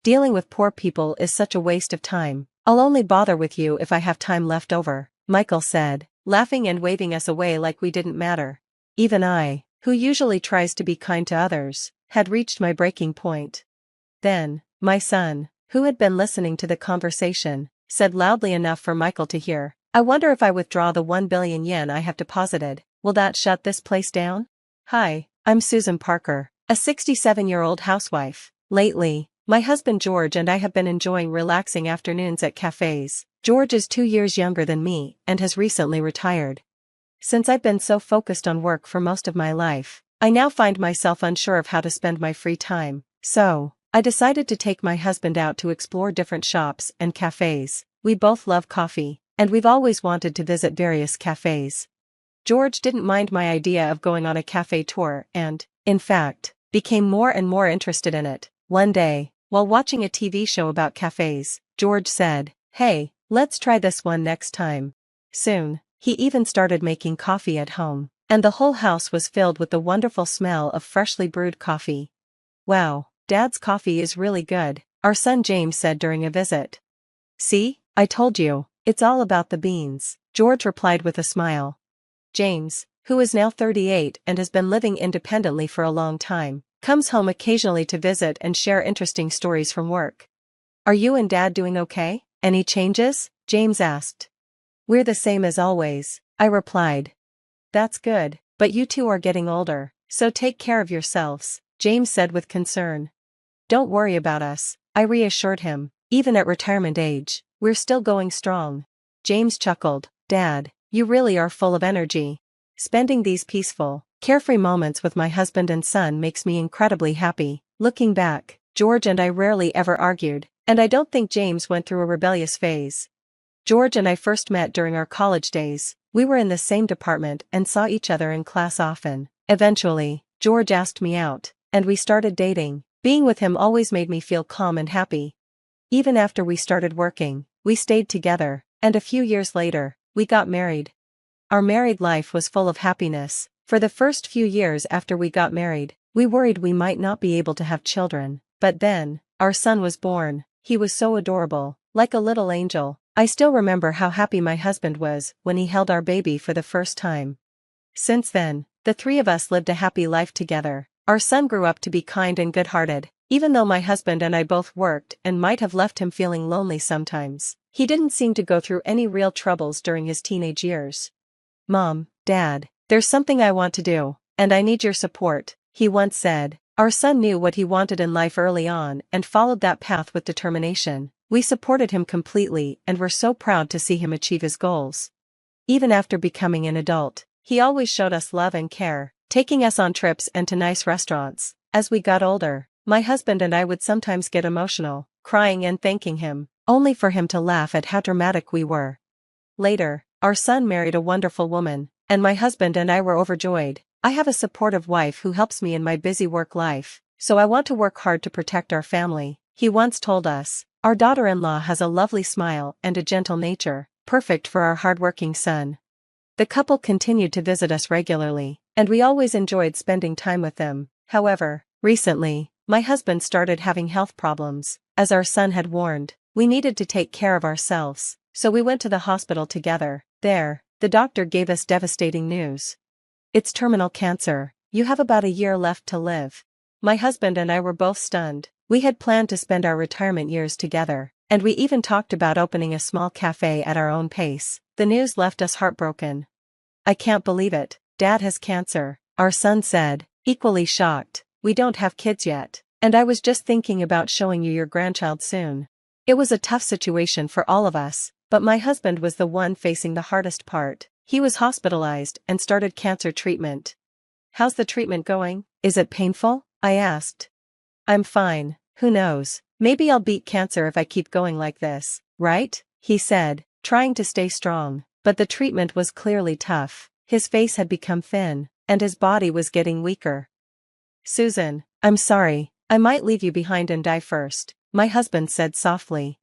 Dealing with poor people is such a waste of time. I'll only bother with you if I have time left over, Michael said, laughing and waving us away like we didn't matter. Even I, who usually tries to be kind to others, had reached my breaking point. Then, my son, who had been listening to the conversation, said loudly enough for Michael to hear, "I wonder if I withdraw the 1 billion yen I have deposited, will that shut this place down?" Hi, I'm Susan Parker, a 67-year-old housewife. Lately, my husband George and I have been enjoying relaxing afternoons at cafes. George is 2 years younger than me and has recently retired. Since I've been so focused on work for most of my life, I now find myself unsure of how to spend my free time, so I decided to take my husband out to explore different shops and cafes. We both love coffee, and we've always wanted to visit various cafes. George didn't mind my idea of going on a cafe tour and, in fact, became more and more interested in it. One day, while watching a TV show about cafes, George said, "Hey, let's try this one next time." Soon, he even started making coffee at home, and the whole house was filled with the wonderful smell of freshly brewed coffee. "Wow, Dad's coffee is really good," our son James said during a visit. "See, I told you, it's all about the beans," George replied with a smile. James, who is now 38 and has been living independently for a long time, comes home occasionally to visit and share interesting stories from work. "Are you and Dad doing okay? Any changes?" James asked. "We're the same as always," I replied. "That's good, but you two are getting older, so take care of yourselves," James said with concern. "Don't worry about us," I reassured him. "Even at retirement age, we're still going strong." James chuckled. "Dad, you really are full of energy." Spending these peaceful, carefree moments with my husband and son makes me incredibly happy. Looking back, George and I rarely ever argued, and I don't think James went through a rebellious phase. George and I first met during our college days. We were in the same department and saw each other in class often. Eventually, George asked me out, and we started dating. Being with him always made me feel calm and happy. Even after we started working, we stayed together, and a few years later, we got married. Our married life was full of happiness. For the first few years after we got married, we worried we might not be able to have children, but then, our son was born. He was so adorable, like a little angel. I still remember how happy my husband was when he held our baby for the first time. Since then, the three of us lived a happy life together. Our son grew up to be kind and good-hearted. Even though my husband and I both worked and might have left him feeling lonely sometimes, he didn't seem to go through any real troubles during his teenage years. "Mom, Dad, there's something I want to do, and I need your support," he once said. Our son knew what he wanted in life early on and followed that path with determination. We supported him completely and were so proud to see him achieve his goals. Even after becoming an adult, he always showed us love and care, taking us on trips and to nice restaurants. As we got older, my husband and I would sometimes get emotional, crying and thanking him, only for him to laugh at how dramatic we were. Later, our son married a wonderful woman, and my husband and I were overjoyed. I have a supportive wife who helps me in my busy work life, so I want to work hard to protect our family, he once told us. Our daughter-in-law has a lovely smile and a gentle nature, perfect for our hardworking son. The couple continued to visit us regularly, and we always enjoyed spending time with them. However, recently, my husband started having health problems. As our son had warned, we needed to take care of ourselves, so we went to the hospital together. There, the doctor gave us devastating news. "It's terminal cancer. You have about a year left to live." My husband and I were both stunned. We had planned to spend our retirement years together, and we even talked about opening a small cafe at our own pace. The news left us heartbroken. "I can't believe it. Dad has cancer," our son said, equally shocked. "We don't have kids yet, and I was just thinking about showing you your grandchild soon." It was a tough situation for all of us, but my husband was the one facing the hardest part. He was hospitalized and started cancer treatment. "How's the treatment going? Is it painful?" I asked. "I'm fine. Who knows, maybe I'll beat cancer if I keep going like this, right?" he said, trying to stay strong, but the treatment was clearly tough. His face had become thin, and his body was getting weaker. "Susan, I'm sorry, I might leave you behind and die first," my husband said softly.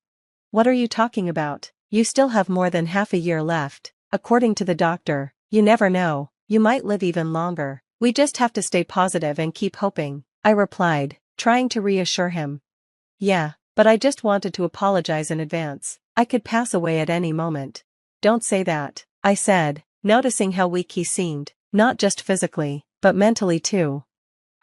"What are you talking about? You still have more than half a year left. According to the doctor, you never know, you might live even longer. We just have to stay positive and keep hoping," I replied, trying to reassure him. "Yeah, But I just wanted to apologize in advance. I could pass away at any moment. Don't say that, I said, noticing how weak he seemed, not just physically, but mentally too.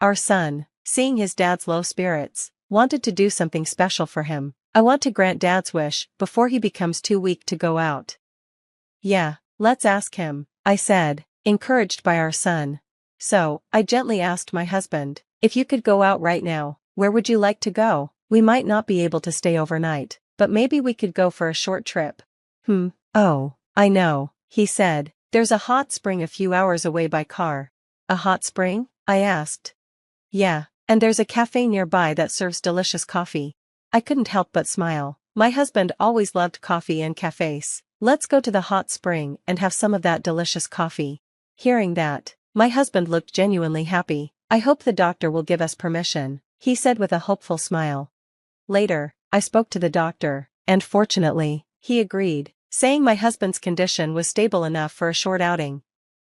Our son, seeing his dad's low spirits, wanted to do something special for him. I want to grant Dad's wish before he becomes too weak to go out. Yeah, let's ask him, I said, encouraged by our son. So, I gently asked my husband, if you could go out right now, where would you like to go? We might not be able to stay overnight, but maybe we could go for a short trip. Oh, I know, he said, there's a hot spring a few hours away by car. A hot spring? I asked. Yeah, and there's a cafe nearby that serves delicious coffee. I couldn't help but smile. My husband always loved coffee and cafes. Let's go to the hot spring and have some of that delicious coffee. Hearing that, my husband looked genuinely happy. I hope the doctor will give us permission, he said with a hopeful smile. Later, I spoke to the doctor, and fortunately, he agreed, saying my husband's condition was stable enough for a short outing.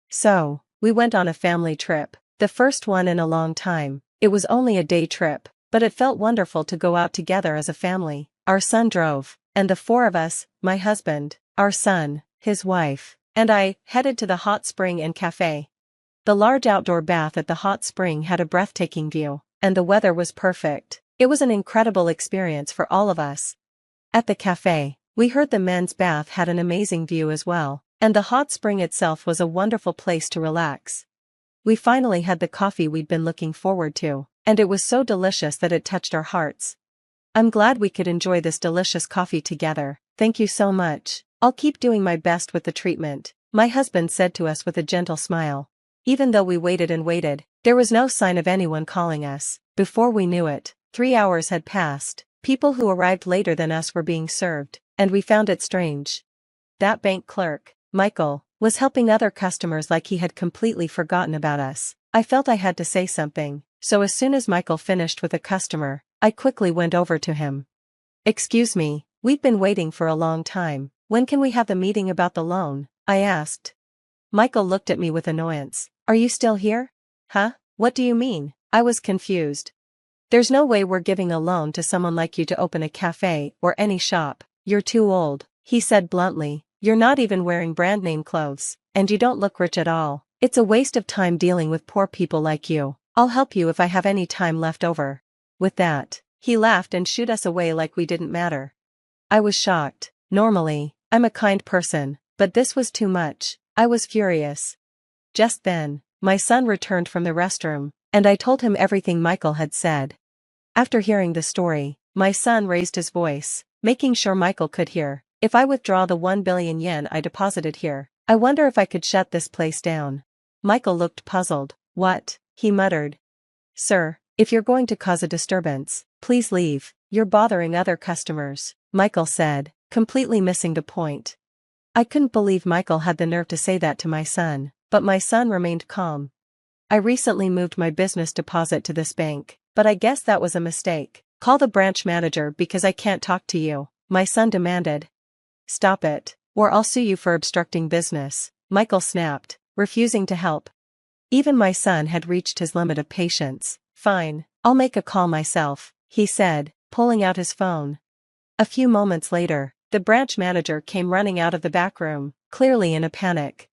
So, we went on a family trip, the first one in a long time. It was only a day trip, but it felt wonderful to go out together as a family. Our son drove, and the four of us, my husband, our son, his wife, and I, headed to the hot spring and cafe. The large outdoor bath at the hot spring had a breathtaking view, and the weather was perfect. It was an incredible experience for all of us. At the cafe, we heard the men's bath had an amazing view as well, and the hot spring itself was a wonderful place to relax. We finally had the coffee we'd been looking forward to, and it was so delicious that it touched our hearts. I'm glad we could enjoy this delicious coffee together. Thank you so much. I'll keep doing my best with the treatment, my husband said to us with a gentle smile. Even though we waited and waited, there was no sign of anyone calling us. Before we knew it, 3 hours had passed. People who arrived later than us were being served, and we found it strange. That bank clerk, Michael, was helping other customers like he had completely forgotten about us. I felt I had to say something, so as soon as Michael finished with a customer, I quickly went over to him. Excuse me, we've been waiting for a long time. When can we have the meeting about the loan? I asked. Michael looked at me with annoyance. Are you still here? Huh? What do you mean? I was confused. There's no way we're giving a loan to someone like you to open a cafe or any shop. You're too old, he said bluntly. You're not even wearing brand name clothes, and you don't look rich at all. It's a waste of time dealing with poor people like you. I'll help you if I have any time left over. With that, he laughed and shooed us away like we didn't matter. I was shocked. Normally, I'm a kind person, but this was too much. I was furious. Just then, my son returned from the restroom, and I told him everything Michael had said. After hearing the story, my son raised his voice, making sure Michael could hear. If I withdraw the 1 billion yen I deposited here, I wonder if I could shut this place down. Michael looked puzzled. What? He muttered. Sir, if you're going to cause a disturbance, please leave. You're bothering other customers, Michael said, completely missing the point. I couldn't believe Michael had the nerve to say that to my son, but my son remained calm. I recently moved my business deposit to this bank, but I guess that was a mistake. Call the branch manager because I can't talk to you, my son demanded. Stop it, or I'll sue you for obstructing business, Michael snapped, refusing to help. Even my son had reached his limit of patience. Fine, I'll make a call myself, he said, pulling out his phone. A few moments later, the branch manager came running out of the back room, clearly in a panic.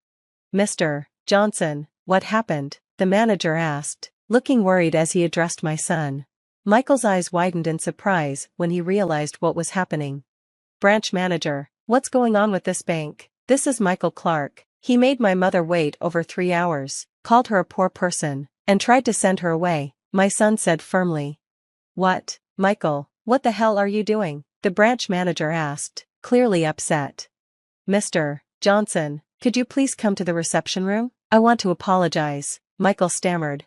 Mr. Johnson, what happened? The manager asked, looking worried as he addressed my son. Michael's eyes widened in surprise when he realized what was happening. Branch manager, what's going on with this bank? This is Michael Clark. He made my mother wait over 3 hours, called her a poor person, and tried to send her away, my son said firmly. What, Michael, what the hell are you doing? The branch manager asked, clearly upset. Mr. Johnson, could you please come to the reception room? I want to apologize, Michael stammered.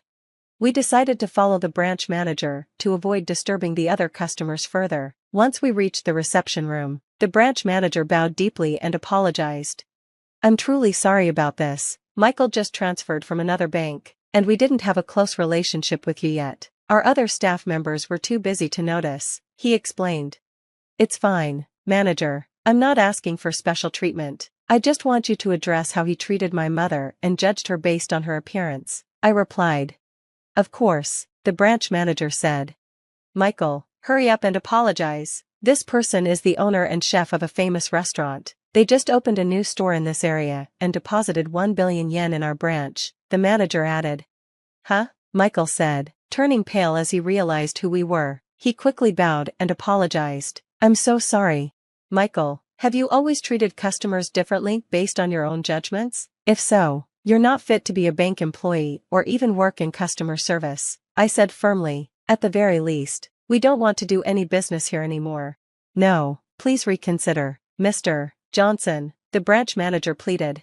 We decided to follow the branch manager to avoid disturbing the other customers further. Once we reached the reception room, the branch manager bowed deeply and apologized. I'm truly sorry about this. Michael just transferred from another bank, and we didn't have a close relationship with you yet. Our other staff members were too busy to notice, he explained. It's fine, manager. I'm not asking for special treatment. I just want you to address how he treated my mother and judged her based on her appearance, I replied. Of course, the branch manager said. Michael, Hurry up and apologize. This person is the owner and chef of a famous restaurant. They just opened a new store in this area and deposited 1 billion yen in our branch, the manager added. Huh? Michael said, turning pale as he realized who we were. He quickly bowed and apologized. I'm so sorry. Michael, have you always treated customers differently based on your own judgments? If so, you're not fit to be a bank employee or even work in customer service, I said firmly. At the very least, we don't want to do any business here anymore. No, please reconsider, Mr. Johnson, the branch manager pleaded.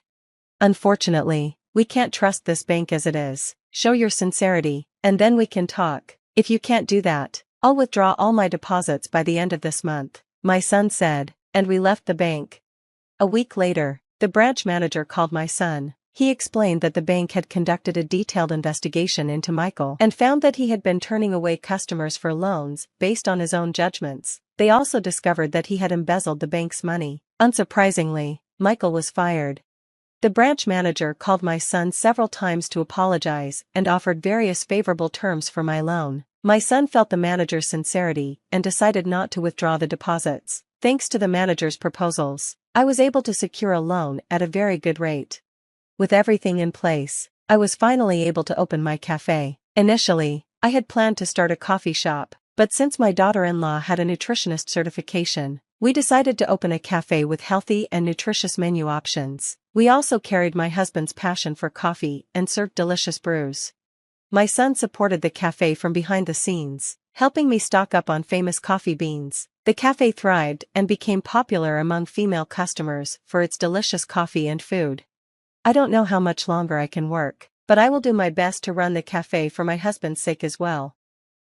Unfortunately, we can't trust this bank as it is. Show your sincerity, and then we can talk. If you can't do that, I'll withdraw all my deposits by the end of this month, my son said, and we left the bank. A week later, the branch manager called my son. He explained that the bank had conducted a detailed investigation into Michael and found that he had been turning away customers for loans based on his own judgments. They also discovered that he had embezzled the bank's money. Unsurprisingly, Michael was fired. The branch manager called my son several times to apologize and offered various favorable terms for my loan. My son felt the manager's sincerity and decided not to withdraw the deposits. Thanks to the manager's proposals, I was able to secure a loan at a very good rate. With everything in place, I was finally able to open my cafe. Initially, I had planned to start a coffee shop, but since my daughter-in-law had a nutritionist certification, we decided to open a cafe with healthy and nutritious menu options. We also carried my husband's passion for coffee and served delicious brews. My son supported the cafe from behind the scenes, helping me stock up on famous coffee beans. The cafe thrived and became popular among female customers for its delicious coffee and food. I don't know how much longer I can work, but I will do my best to run the cafe for my husband's sake as well.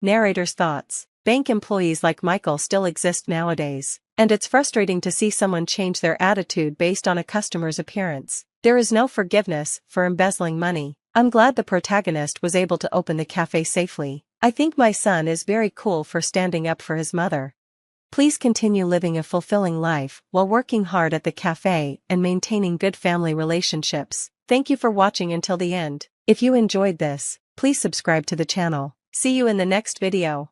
Narrator's thoughts. Bank employees like Michael still exist nowadays, and it's frustrating to see someone change their attitude based on a customer's appearance. There is no forgiveness for embezzling money. I'm glad the protagonist was able to open the cafe safely. I think my son is very cool for standing up for his mother. Please continue living a fulfilling life while working hard at the cafe and maintaining good family relationships. Thank you for watching until the end. If you enjoyed this, please subscribe to the channel. See you in the next video.